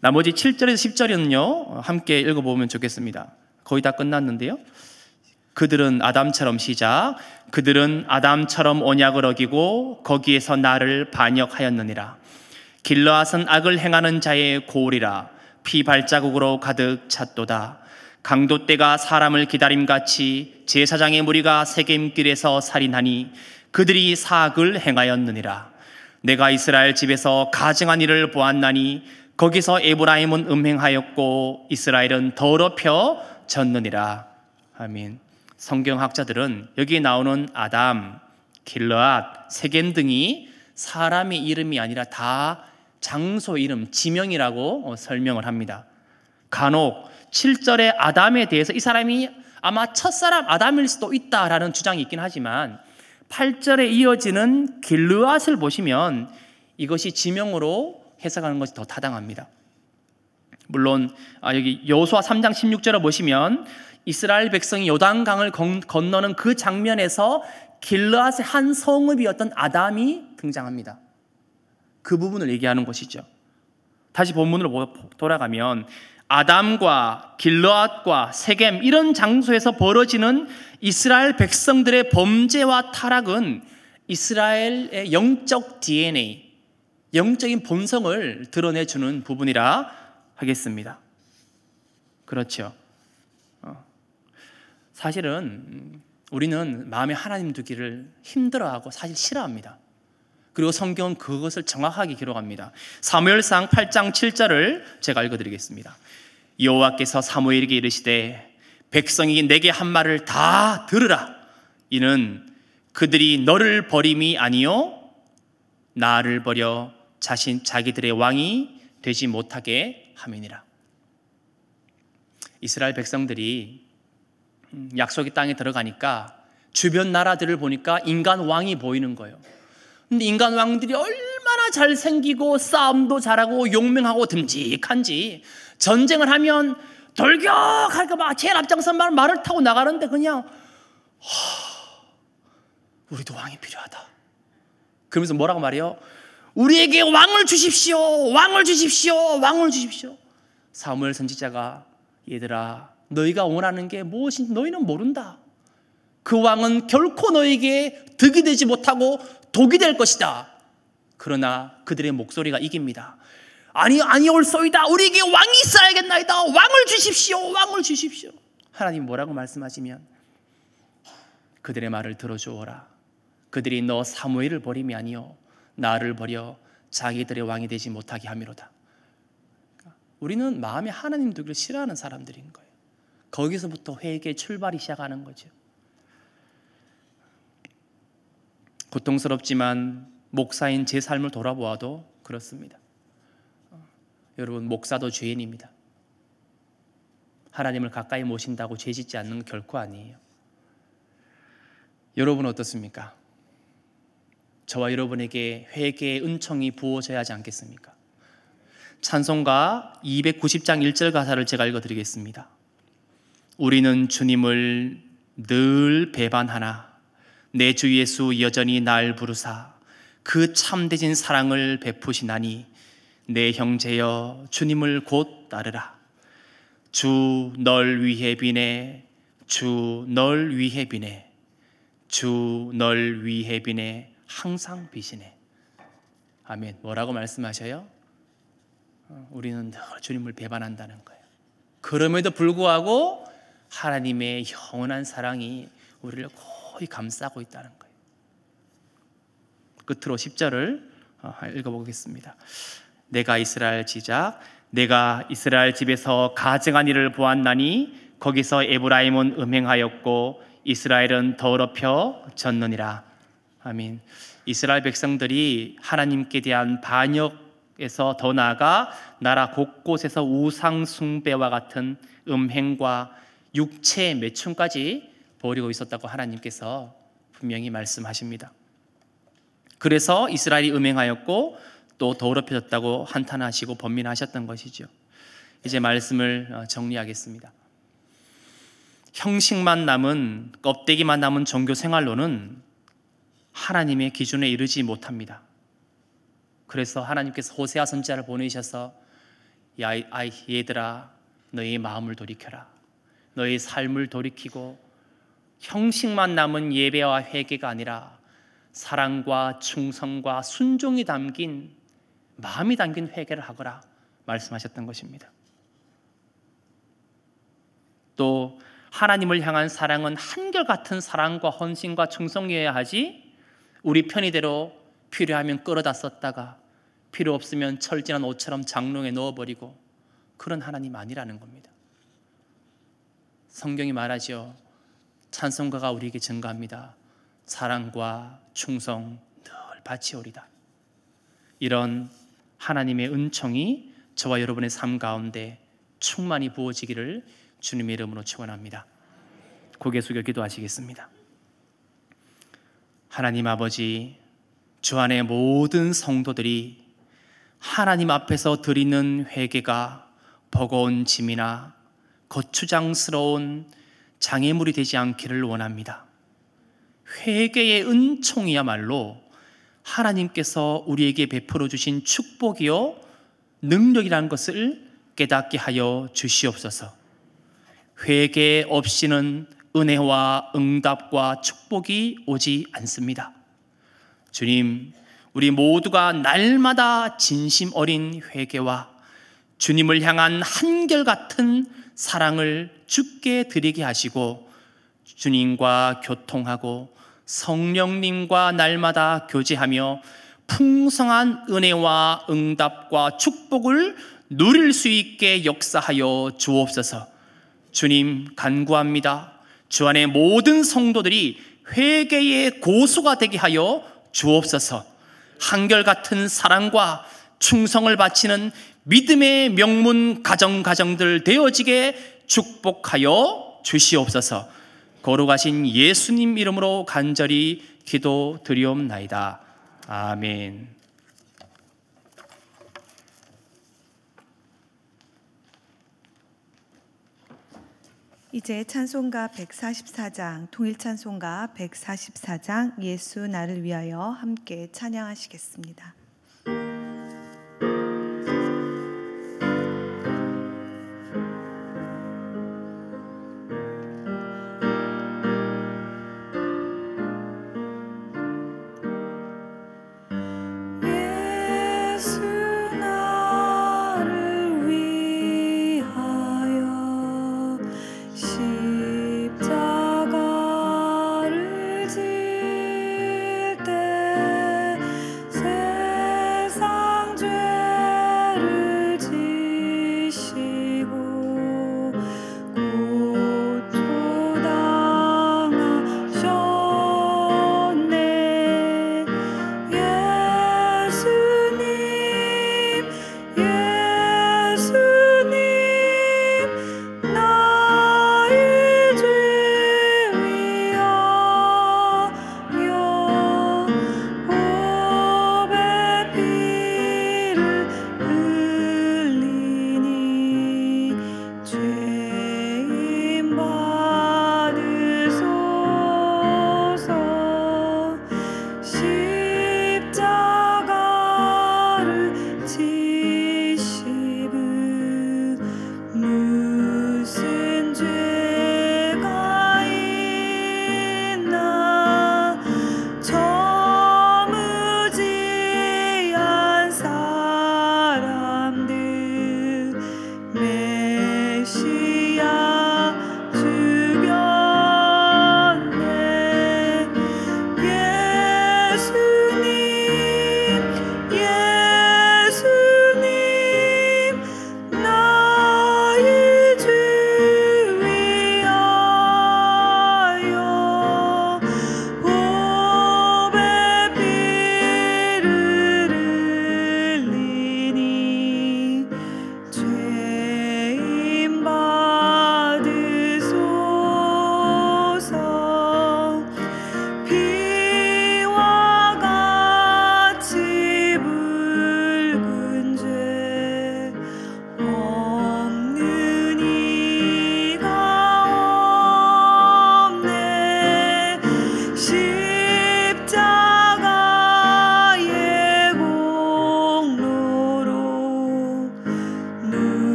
나머지 7절에서 10절은요 함께 읽어보면 좋겠습니다. 거의 다 끝났는데요. 그들은 아담처럼, 시작. 그들은 아담처럼 언약을 어기고 거기에서 나를 반역하였느니라. 길르앗은 악을 행하는 자의 고울이라. 피 발자국으로 가득 찼도다. 강도떼가 사람을 기다림같이 제사장의 무리가 세겜길에서 살인하니 그들이 사악을 행하였느니라. 내가 이스라엘 집에서 가증한 일을 보았나니 거기서 에브라임은 음행하였고 이스라엘은 더럽혀졌느니라. 아멘. 성경학자들은 여기에 나오는 아담, 길르앗, 세겜 등이 사람의 이름이 아니라 다 장소 이름, 지명이라고 설명을 합니다. 간혹 7절의 아담에 대해서 이 사람이 아마 첫사람 아담일 수도 있다라는 주장이 있긴 하지만 8절에 이어지는 길르앗을 보시면 이것이 지명으로 해석하는 것이 더 타당합니다. 물론 여기 여호수아 3장 16절을 보시면 이스라엘 백성이 요단강을 건너는 그 장면에서 길르앗의 한 성읍이었던 아담이 등장합니다. 그 부분을 얘기하는 것이죠. 다시 본문으로 돌아가면 아담과 길르앗과 세겜 이런 장소에서 벌어지는 이스라엘 백성들의 범죄와 타락은 이스라엘의 영적 DNA, 영적인 본성을 드러내주는 부분이라 하겠습니다. 그렇죠. 사실은 우리는 마음에 하나님 두기를 힘들어하고 사실 싫어합니다. 그리고 성경은 그것을 정확하게 기록합니다. 사무엘상 8장 7절을 제가 읽어드리겠습니다. 여호와께서 사무엘에게 이르시되 백성이 내게 한 말을 다 들으라. 이는 그들이 너를 버림이 아니요 나를 버려 자기들의 왕이 되지 못하게 함이니라. 이스라엘 백성들이 약속의 땅에 들어가니까 주변 나라들을 보니까 인간 왕이 보이는 거예요. 근데 인간 왕들이 얼마나 잘생기고 싸움도 잘하고 용맹하고 듬직한지 전쟁을 하면 돌격할까 봐 제일 앞장선 말을 타고 나가는데 그냥 우리도 왕이 필요하다. 그러면서 뭐라고 말해요? 우리에게 왕을 주십시오. 왕을 주십시오. 왕을 주십시오. 사무엘 선지자가 얘들아 너희가 원하는 게 무엇인지 너희는 모른다. 그 왕은 결코 너희에게 득이 되지 못하고 독이 될 것이다. 그러나 그들의 목소리가 이깁니다. 아니올소이다. 우리에게 왕이 있어야겠나이다. 왕을 주십시오. 왕을 주십시오. 하나님 뭐라고 말씀하시면 그들의 말을 들어주어라. 그들이 너 사무엘을 버림이 아니요 나를 버려 자기들의 왕이 되지 못하게 함이로다. 우리는 마음에 하나님 두기를 싫어하는 사람들인 거예요. 거기서부터 회개의 출발이 시작하는 거죠. 고통스럽지만 목사인 제 삶을 돌아보아도 그렇습니다. 여러분, 목사도 죄인입니다. 하나님을 가까이 모신다고 죄 짓지 않는 건 결코 아니에요. 여러분 어떻습니까? 저와 여러분에게 회개의 은총이 부어져야 하지 않겠습니까? 찬송가 290장 1절 가사를 제가 읽어드리겠습니다. 우리는 주님을 늘 배반하나 내 주 예수 여전히 날 부르사 그 참되신 사랑을 베푸시나니 내 형제여 주님을 곧 따르라. 주 널 위해 비네 주 널 위해 비네 주 널 위해 비네 항상 비시네. 아멘. 뭐라고 말씀하셔요? 우리는 늘 주님을 배반한다는 거예요. 그럼에도 불구하고 하나님의 영원한 사랑이 우리를 거의 감싸고 있다는 거예요. 끝으로 10절을 읽어보겠습니다. 내가 이스라엘 지작 내가 이스라엘 집에서 가증한 일을 보았나니 거기서 에브라임은 음행하였고 이스라엘은 더럽혀 졌느니라. 아멘. 이스라엘 백성들이 하나님께 대한 반역에서 더 나아가 나라 곳곳에서 우상 숭배와 같은 음행과 육체 매춘까지 벌이고 있었다고 하나님께서 분명히 말씀하십니다. 그래서 이스라엘이 음행하였고 또 더럽혀졌다고 한탄하시고 번민하셨던 것이죠. 이제 말씀을 정리하겠습니다. 형식만 남은, 껍데기만 남은 종교 생활로는 하나님의 기준에 이르지 못합니다. 그래서 하나님께서 호세아 선지자를 보내셔서 얘들아 너희 마음을 돌이켜라. 너희 삶을 돌이키고 형식만 남은 예배와 회개가 아니라 사랑과 충성과 순종이 담긴 마음이 담긴 회개를 하거라 말씀하셨던 것입니다. 또 하나님을 향한 사랑은 한결같은 사랑과 헌신과 충성이어야 하지 우리 편의대로 필요하면 끌어다 썼다가 필요 없으면 철진한 옷처럼 장롱에 넣어버리고 그런 하나님 아니라는 겁니다. 성경이 말하죠. 찬송가가 우리에게 증가합니다. 사랑과 충성 늘 바치오리다. 이런 하나님의 은총이 저와 여러분의 삶 가운데 충만히 부어지기를 주님의 이름으로 축원합니다. 고개 숙여 기도하시겠습니다. 하나님 아버지, 주 안의 모든 성도들이 하나님 앞에서 드리는 회개가 버거운 짐이나 거추장스러운 장애물이 되지 않기를 원합니다. 회개의 은총이야말로 하나님께서 우리에게 베풀어 주신 축복이요 능력이라는 것을 깨닫게 하여 주시옵소서. 회개 없이는 은혜와 응답과 축복이 오지 않습니다. 주님, 우리 모두가 날마다 진심 어린 회개와 주님을 향한 한결같은 사랑을 주께 드리게 하시고 주님과 교통하고 성령님과 날마다 교제하며 풍성한 은혜와 응답과 축복을 누릴 수 있게 역사하여 주옵소서. 주님, 간구합니다. 주 안의 모든 성도들이 회개의 고수가 되게 하여 주옵소서. 한결같은 사랑과 충성을 바치는 믿음의 명문 가정들 되어지게 축복하여 주시옵소서. 거룩하신 예수님 이름으로 간절히 기도드리옵나이다. 아멘. 이제 찬송가 144장, 통일찬송가 144장 예수 나를 위하여 함께 찬양하시겠습니다.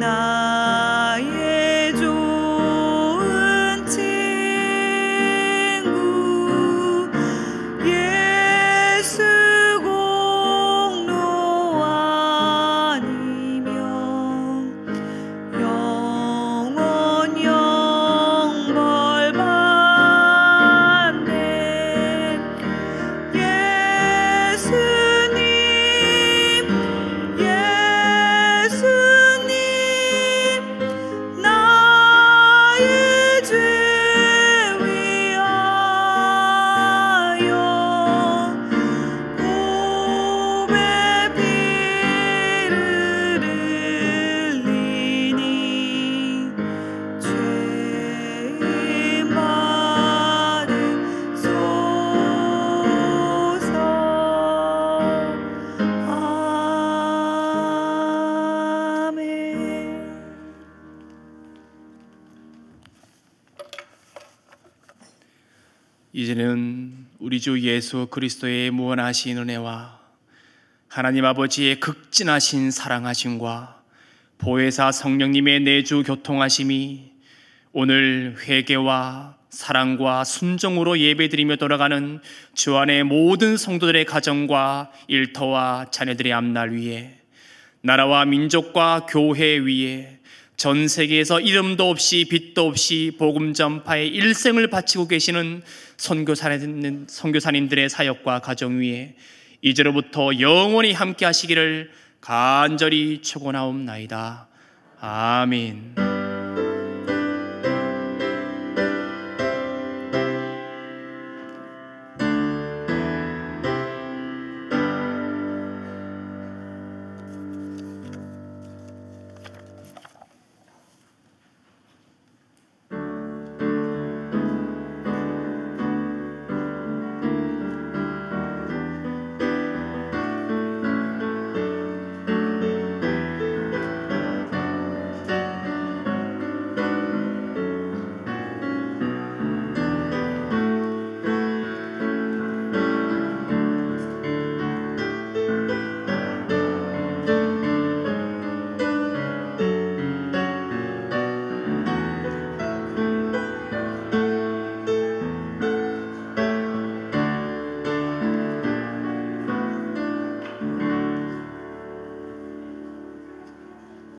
나의 좋은 친구 이제는 우리 주 예수 그리스도의 무한하신 은혜와 하나님 아버지의 극진하신 사랑하심과 보혜사 성령님의 내주 교통하심이 오늘 회개와 사랑과 순종으로 예배드리며 돌아가는 주 안의 모든 성도들의 가정과 일터와 자녀들의 앞날 위에, 나라와 민족과 교회 위에, 전 세계에서 이름도 없이 빛도 없이 복음 전파에 일생을 바치고 계시는 선교사님들의 사역과 가정 위에 이제로부터 영원히 함께 하시기를 간절히 축원하옵나이다. 아멘.